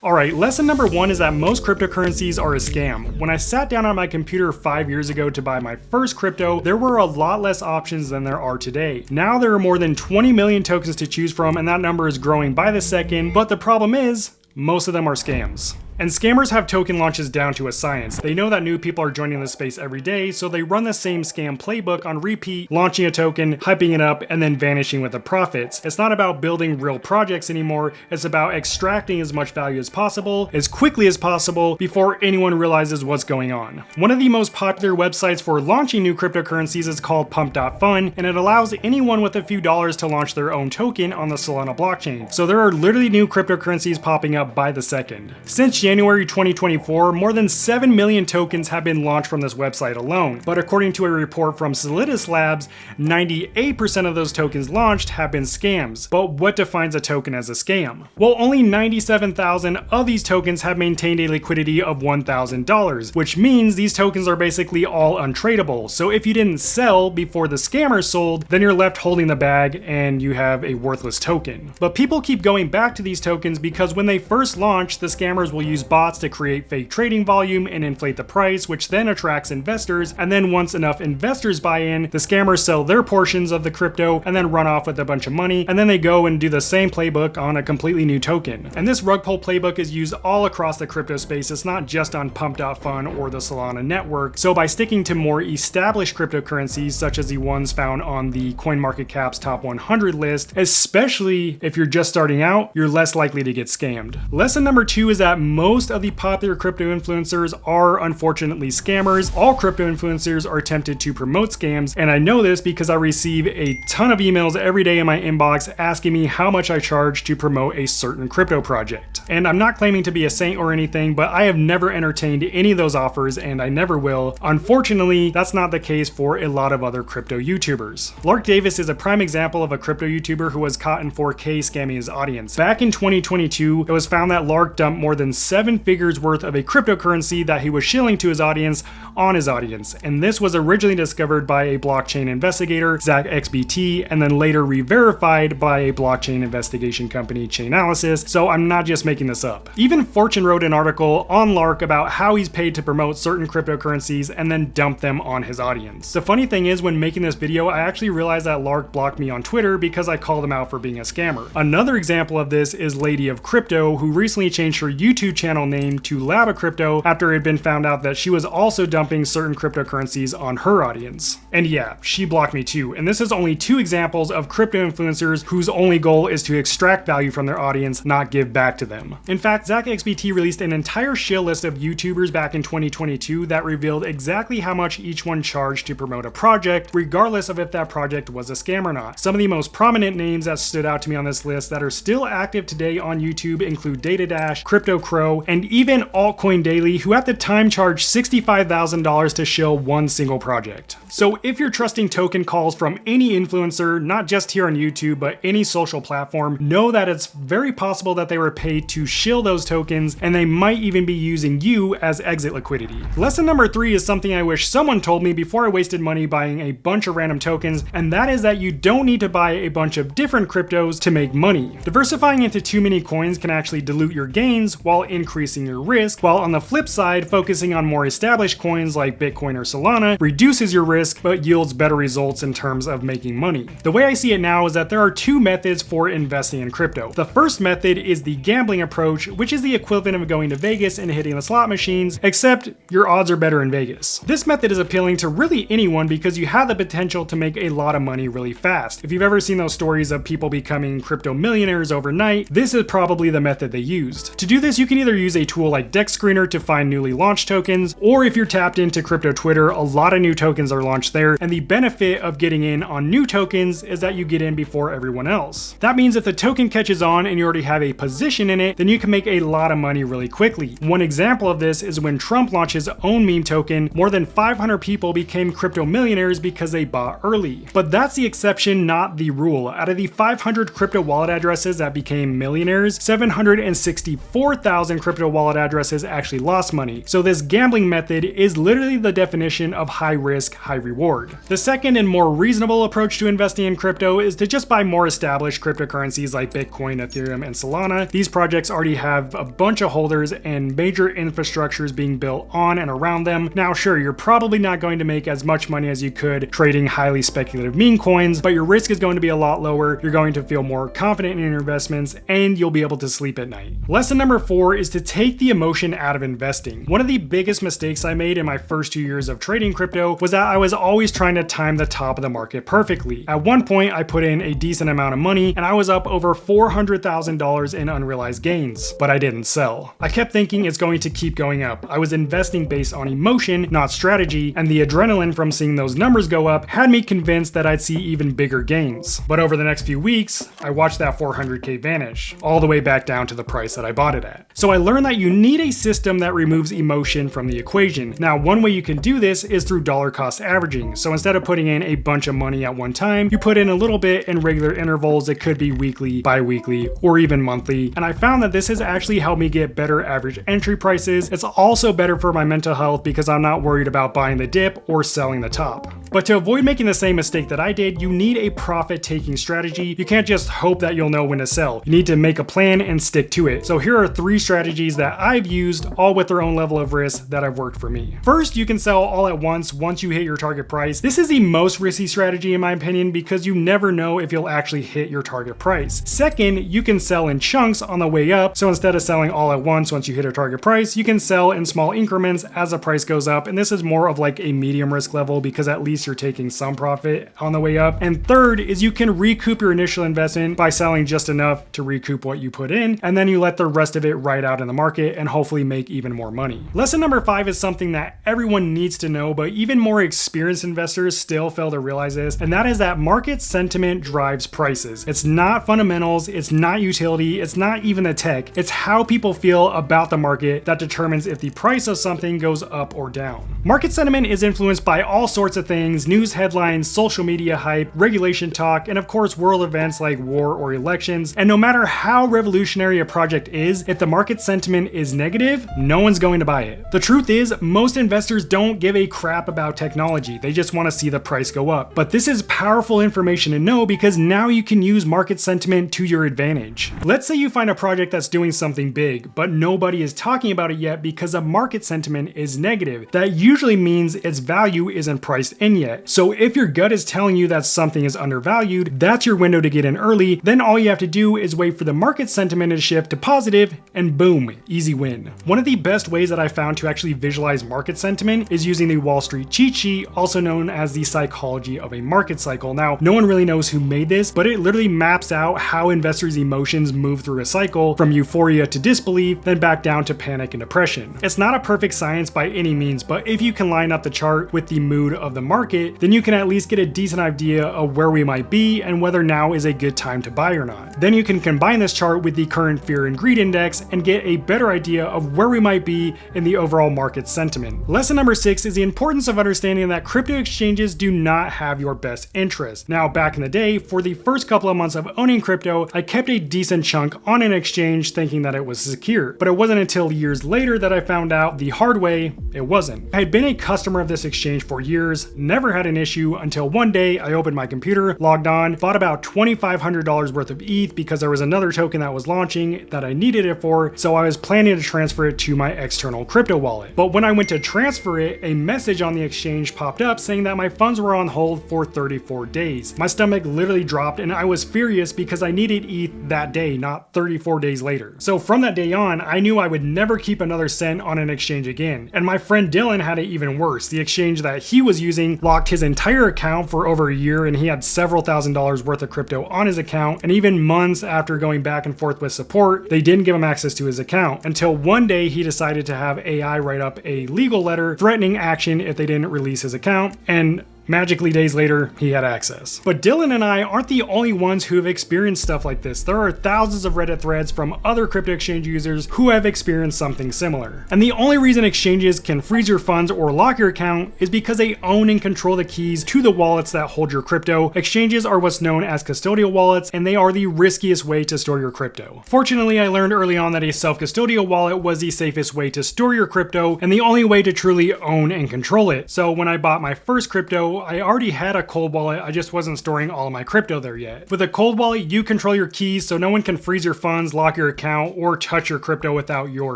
Alright, lesson number one is that most cryptocurrencies are a scam. When I sat down on my computer 5 years ago to buy my first crypto, there were a lot less options than there are today. Now there are more than 20 million tokens to choose from, and that number is growing by the second, but the problem is, most of them are scams. And scammers have token launches down to a science. They know that new people are joining the space every day, so they run the same scam playbook on repeat, launching a token, hyping it up, and then vanishing with the profits. It's not about building real projects anymore, it's about extracting as much value as possible, as quickly as possible, before anyone realizes what's going on. One of the most popular websites for launching new cryptocurrencies is called Pump.fun, and it allows anyone with a few dollars to launch their own token on the Solana blockchain. So there are literally new cryptocurrencies popping up by the second. Since January 2024, more than 7 million tokens have been launched from this website alone. But according to a report from Solidus Labs, 98% of those tokens launched have been scams. But what defines a token as a scam? Well, only 97,000 of these tokens have maintained a liquidity of $1,000, which means these tokens are basically all untradeable. So if you didn't sell before the scammer sold, then you're left holding the bag and you have a worthless token. But people keep going back to these tokens because when they first launch, the scammers will use bots to create fake trading volume and inflate the price, which then attracts investors, and then once enough investors buy in, the scammers sell their portions of the crypto and then run off with a bunch of money, and then they go and do the same playbook on a completely new token. And this rug pull playbook is used all across the crypto space. It's not just on Pump.fun or the Solana network. So by sticking to more established cryptocurrencies, such as the ones found on the CoinMarketCap's top 100 list, especially if you're just starting out, you're less likely to get scammed. Lesson number two is that most of the popular crypto influencers are unfortunately scammers. All crypto influencers are tempted to promote scams, and I know this because I receive a ton of emails every day in my inbox asking me how much I charge to promote a certain crypto project. And I'm not claiming to be a saint or anything, but I have never entertained any of those offers, and I never will. Unfortunately, that's not the case for a lot of other crypto YouTubers. Lark Davis is a prime example of a crypto YouTuber who was caught in 4K scamming his audience. Back in 2022, it was found that Lark dumped more than 7 figures worth of a cryptocurrency that he was shilling to his audience on his audience. And this was originally discovered by a blockchain investigator, ZachXBT, and then later re-verified by a blockchain investigation company, Chainalysis. So I'm not just making this up. Even Fortune wrote an article on Lark about how he's paid to promote certain cryptocurrencies and then dump them on his audience. The funny thing is, when making this video, I actually realized that Lark blocked me on Twitter because I called him out for being a scammer. Another example of this is Lady of Crypto, who recently changed her YouTube channel name to Laba Crypto after it had been found out that she was also dumping certain cryptocurrencies on her audience. And yeah, she blocked me too. And this is only two examples of crypto influencers whose only goal is to extract value from their audience, not give back to them. In fact, ZachXBT released an entire shill list of YouTubers back in 2022 that revealed exactly how much each one charged to promote a project, regardless of if that project was a scam or not. Some of the most prominent names that stood out to me on this list that are still active today on YouTube include DataDash, CryptoCrow, and even Altcoin Daily, who at the time charged $65,000 to shill one single project. So if you're trusting token calls from any influencer, not just here on YouTube, but any social platform, know that it's very possible that they were paid to shill those tokens, and they might even be using you as exit liquidity. Lesson number three is something I wish someone told me before I wasted money buying a bunch of random tokens, and that is that you don't need to buy a bunch of different cryptos to make money. Diversifying into too many coins can actually dilute your gains while increasing your risk, while on the flip side, focusing on more established coins like Bitcoin or Solana reduces your risk but yields better results in terms of making money. The way I see it now is that there are two methods for investing in crypto. The first method is the gambling approach, which is the equivalent of going to Vegas and hitting the slot machines, except your odds are better in Vegas. This method is appealing to really anyone because you have the potential to make a lot of money really fast. If you've ever seen those stories of people becoming crypto millionaires overnight, this is probably the method they used. To do this, you can either use a tool like Dex Screener to find newly launched tokens, or if you're tapped into crypto Twitter, a lot of new tokens are launched there, and the benefit of getting in on new tokens is that you get in before everyone else. That means if the token catches on and you already have a position in it, then you can make a lot of money really quickly. One example of this is when Trump launched his own meme token, more than 500 people became crypto millionaires because they bought early. But that's the exception, not the rule. Out of the 500 crypto wallet addresses that became millionaires, 764,000 1,000 crypto wallet addresses actually lost money. So this gambling method is literally the definition of high risk, high reward. The second and more reasonable approach to investing in crypto is to just buy more established cryptocurrencies like Bitcoin, Ethereum, and Solana. These projects already have a bunch of holders and major infrastructures being built on and around them. Now, sure, you're probably not going to make as much money as you could trading highly speculative meme coins, but your risk is going to be a lot lower. You're going to feel more confident in your investments, and you'll be able to sleep at night. Lesson number 4 is to take the emotion out of investing. One of the biggest mistakes I made in my first 2 years of trading crypto was that I was always trying to time the top of the market perfectly. At one point, I put in a decent amount of money and I was up over $400,000 in unrealized gains, but I didn't sell. I kept thinking it's going to keep going up. I was investing based on emotion, not strategy, and the adrenaline from seeing those numbers go up had me convinced that I'd see even bigger gains. But over the next few weeks, I watched that 400K vanish, all the way back down to the price that I bought it at. So I learned that you need a system that removes emotion from the equation. Now, one way you can do this is through dollar cost averaging. So instead of putting in a bunch of money at one time, you put in a little bit in regular intervals. It could be weekly, bi-weekly, or even monthly. And I found that this has actually helped me get better average entry prices. It's also better for my mental health because I'm not worried about buying the dip or selling the top. But to avoid making the same mistake that I did, you need a profit-taking strategy. You can't just hope that you'll know when to sell. You need to make a plan and stick to it. So here are 3 strategies that I've used, all with their own level of risk, that have worked for me. First, you can sell all at once you hit your target price. This is the most risky strategy in my opinion because you never know if you'll actually hit your target price. Second, you can sell in chunks on the way up. So instead of selling all at once you hit a target price, you can sell in small increments as the price goes up. And this is more of like a medium risk level because at least you're taking some profit on the way up. And third is you can recoup your initial investment by selling just enough to recoup what you put in, and then you let the rest of it ride out in the market and hopefully make even more money. Lesson number 5 is something that everyone needs to know, but even more experienced investors still fail to realize this, and that is that market sentiment drives prices. It's not fundamentals, it's not utility, it's not even the tech. It's how people feel about the market that determines if the price of something goes up or down. Market sentiment is influenced by all sorts of things: news headlines, social media hype, regulation talk, and of course world events like war or elections. And no matter how revolutionary a project is, if the market sentiment is negative, no one's going to buy it. The truth is, most investors don't give a crap about technology. They just want to see the price go up. But this is powerful information to know because now you can use market sentiment to your advantage. Let's say you find a project that's doing something big, but nobody is talking about it yet because the market sentiment is negative. That usually means its value isn't priced in yet. So if your gut is telling you that something is undervalued, that's your window to get in early. Then all you have to do is wait for the market sentiment to shift to positive, and boom, easy win. One of the best ways that I found to actually visualize market sentiment is using the Wall Street cheat sheet, also known as the psychology of a market cycle. Now, no one really knows who made this, but it literally maps out how investors' emotions move through a cycle from euphoria to disbelief, then back down to panic and depression. It's not a perfect science by any means, but if you can line up the chart with the mood of the market, then you can at least get a decent idea of where we might be and whether now is a good time to buy or not. Then you can combine this chart with the current fear and greed index and get a better idea of where we might be in the overall market sentiment. Lesson number 6 is the importance of understanding that crypto exchanges do not have your best interest. Now, back in the day, for the first couple of months of owning crypto, I kept a decent chunk on an exchange thinking that it was secure, but it wasn't until years later that I found out the hard way it wasn't. I had been a customer of this exchange for years, never had an issue until one day I opened my computer, logged on, bought about $2,500 worth of ETH because there was another token that was launching that I needed it for, so I was planning to transfer it to my external crypto wallet. But when I went to transfer it, a message on the exchange popped up saying that my funds were on hold for 34 days. My stomach literally dropped and I was furious because I needed ETH that day, not 34 days later. So from that day on, I knew I would never keep another cent on an exchange again. And my friend Dylan had it even worse. The exchange that he was using locked his entire account for over a year and he had several $1,000s worth of crypto on his account, and even months after going back and forth with support, they didn't give him access to his account until one day he decided to have AI write up a legal letter threatening action if they didn't release his account. And Magically days later, he had access. But Dylan and I aren't the only ones who have experienced stuff like this. There are thousands of Reddit threads from other crypto exchange users who have experienced something similar. And the only reason exchanges can freeze your funds or lock your account is because they own and control the keys to the wallets that hold your crypto. Exchanges are what's known as custodial wallets, and they are the riskiest way to store your crypto. Fortunately, I learned early on that a self-custodial wallet was the safest way to store your crypto and the only way to truly own and control it. So when I bought my first crypto, I already had a cold wallet, I just wasn't storing all of my crypto there yet. With a cold wallet, you control your keys so no one can freeze your funds, lock your account, or touch your crypto without your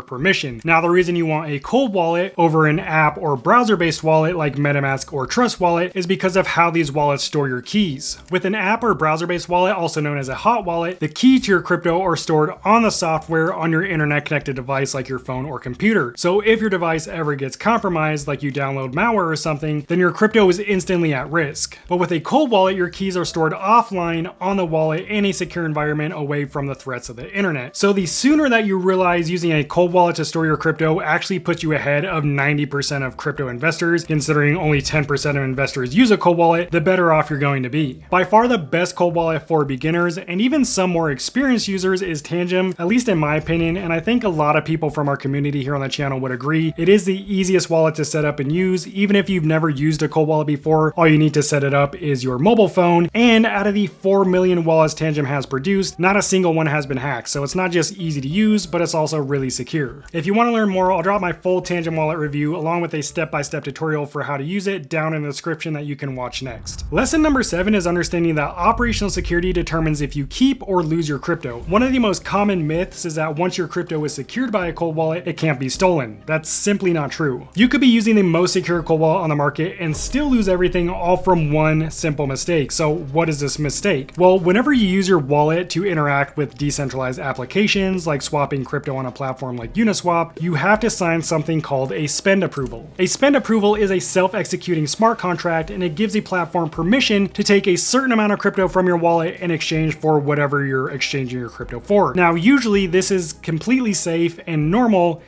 permission. Now, the reason you want a cold wallet over an app or browser-based wallet like MetaMask or Trust Wallet is because of how these wallets store your keys. With an app or browser-based wallet, also known as a hot wallet, the key to your crypto are stored on the software on your internet-connected device like your phone or computer. So if your device ever gets compromised, like you download malware or something, then your crypto is instantly at risk. But with a cold wallet, your keys are stored offline on the wallet in a secure environment away from the threats of the internet. So the sooner that you realize using a cold wallet to store your crypto actually puts you ahead of 90% of crypto investors, considering only 10% of investors use a cold wallet, the better off you're going to be. By far the best cold wallet for beginners and even some more experienced users is Tangem, at least in my opinion, and I think a lot of people from our community here on the channel would agree. It is the easiest wallet to set up and use. Even if you've never used a cold wallet before, all you need to set it up is your mobile phone, and out of the 4 million wallets Tangem has produced, not a single one has been hacked, so it's not just easy to use, but it's also really secure. If you want to learn more, I'll drop my full Tangem wallet review along with a step-by-step tutorial for how to use it down in the description that you can watch next. Lesson number 7 is understanding that operational security determines if you keep or lose your crypto. One of the most common myths is that once your crypto is secured by a cold wallet, it can't be stolen. That's simply not true. You could be using the most secure cold wallet on the market and still lose everything all from one simple mistake. So what is this mistake? Well, whenever you use your wallet to interact with decentralized applications like swapping crypto on a platform like Uniswap, you have to sign something called a spend approval. A spend approval is a self-executing smart contract, and it gives a platform permission to take a certain amount of crypto from your wallet in exchange for whatever you're exchanging your crypto for. Now, usually this is completely safe and normal,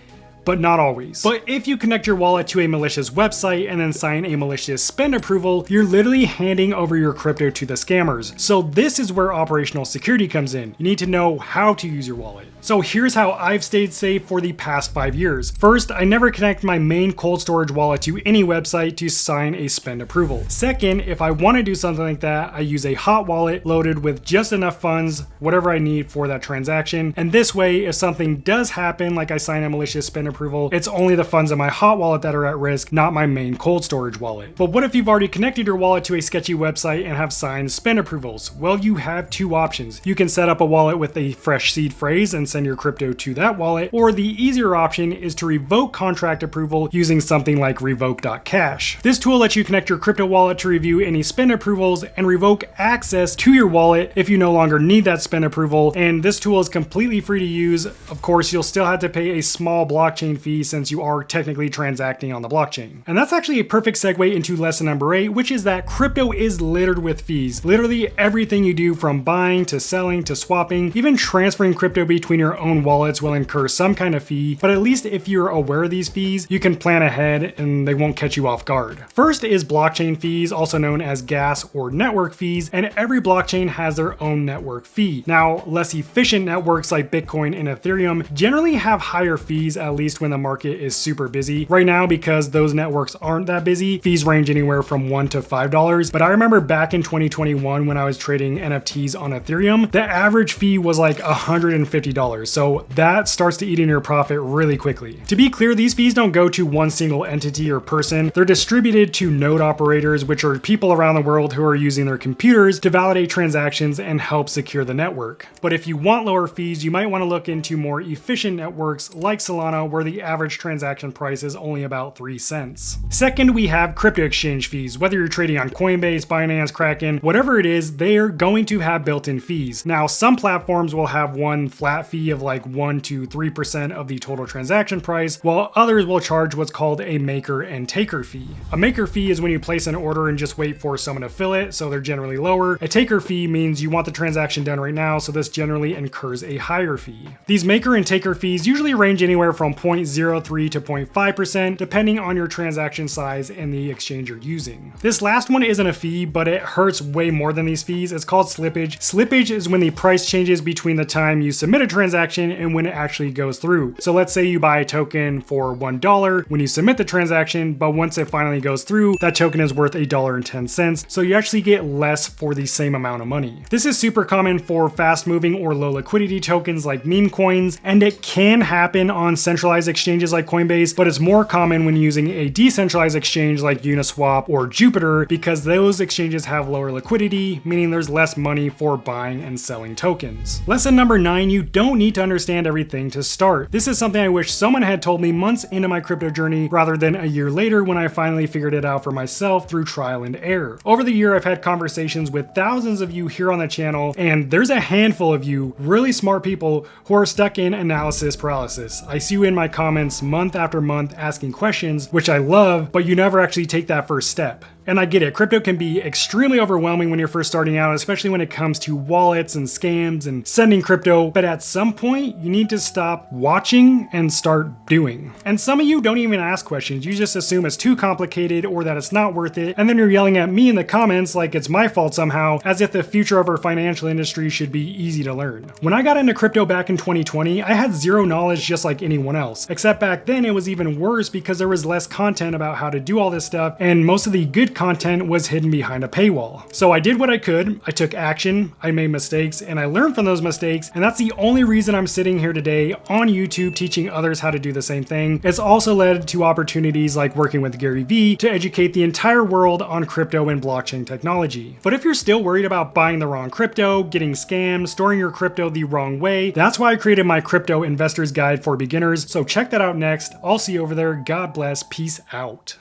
but not always. But if you connect your wallet to a malicious website and then sign a malicious spend approval, you're literally handing over your crypto to the scammers. So this is where operational security comes in. You need to know how to use your wallet. So here's how I've stayed safe for the past 5 years. First, I never connect my main cold storage wallet to any website to sign a spend approval. Second, if I want to do something like that, I use a hot wallet loaded with just enough funds, whatever I need for that transaction. And this way, if something does happen, like I sign a malicious spend approval, it's only the funds in my hot wallet that are at risk, not my main cold storage wallet. But what if you've already connected your wallet to a sketchy website and have signed spend approvals? Well, you have two options. You can set up a wallet with a fresh seed phrase and send your crypto to that wallet, or the easier option is to revoke contract approval using something like revoke.cash. This tool lets you connect your crypto wallet to review any spend approvals and revoke access to your wallet if you no longer need that spend approval, and this tool is completely free to use. Of course, you'll still have to pay a small blockchain fee since you are technically transacting on the blockchain. And that's actually a perfect segue into lesson number 8, which is that crypto is littered with fees. Literally everything you do, from buying to selling to swapping, even transferring crypto between your own wallets, will incur some kind of fee, but at least if you're aware of these fees, you can plan ahead and they won't catch you off guard. First is blockchain fees, also known as gas or network fees, and every blockchain has their own network fee. Now, less efficient networks like Bitcoin and Ethereum generally have higher fees, at least when the market is super busy. Right now, because those networks aren't that busy, fees range anywhere from $1 to $5, but I remember back in 2021 when I was trading NFTs on Ethereum, the average fee was like $150, so that starts to eat in your profit really quickly. To be clear, these fees don't go to one single entity or person. They're distributed to node operators, which are people around the world who are using their computers to validate transactions and help secure the network. But if you want lower fees, you might want to look into more efficient networks like Solana, where the average transaction price is only about 3 cents. Second, we have crypto exchange fees. Whether you're trading on Coinbase, Binance, Kraken, whatever it is, they are going to have built-in fees. Now, some platforms will have one flat fee of like 1 to 3% of the total transaction price, while others will charge what's called a maker and taker fee. A maker fee is when you place an order and just wait for someone to fill it, so they're generally lower. A taker fee means you want the transaction done right now, so this generally incurs a higher fee. These maker and taker fees usually range anywhere from 0.03 to 0.5% depending on your transaction size and the exchange you're using. This last one isn't a fee, but it hurts way more than these fees. It's called slippage. Slippage is when the price changes between the time you submit a transaction and when it actually goes through. So let's say you buy a token for $1 when you submit the transaction, but once it finally goes through, that token is worth $1.10. So you actually get less for the same amount of money. This is super common for fast moving or low liquidity tokens like meme coins, and it can happen on centralized exchanges like Coinbase, but it's more common when using a decentralized exchange like Uniswap or Jupiter because those exchanges have lower liquidity, meaning there's less money for buying and selling tokens. Lesson number 9, you don't need to understand everything to start. This is something I wish someone had told me months into my crypto journey rather than a year later when I finally figured it out for myself through trial and error. Over the year, I've had conversations with thousands of you here on the channel, and there's a handful of you really smart people who are stuck in analysis paralysis. I see you in my comments month after month asking questions, which I love, but you never actually take that first step. And I get it, crypto can be extremely overwhelming when you're first starting out, especially when it comes to wallets and scams and sending crypto, but at some point you need to stop watching and start doing. And some of you don't even ask questions, you just assume it's too complicated or that it's not worth it, and then you're yelling at me in the comments like it's my fault somehow, as if the future of our financial industry should be easy to learn. When I got into crypto back in 2020, I had zero knowledge just like anyone else, except back then it was even worse because there was less content about how to do all this stuff, and most of the good content was hidden behind a paywall. So I did what I could, I took action, I made mistakes, and I learned from those mistakes, and that's the only reason I'm sitting here today on YouTube teaching others how to do the same thing. It's also led to opportunities like working with Gary Vee to educate the entire world on crypto and blockchain technology. But if you're still worried about buying the wrong crypto, getting scammed, storing your crypto the wrong way, that's why I created my Crypto Investor's Guide for Beginners, so check that out next. I'll see you over there. God bless. Peace out.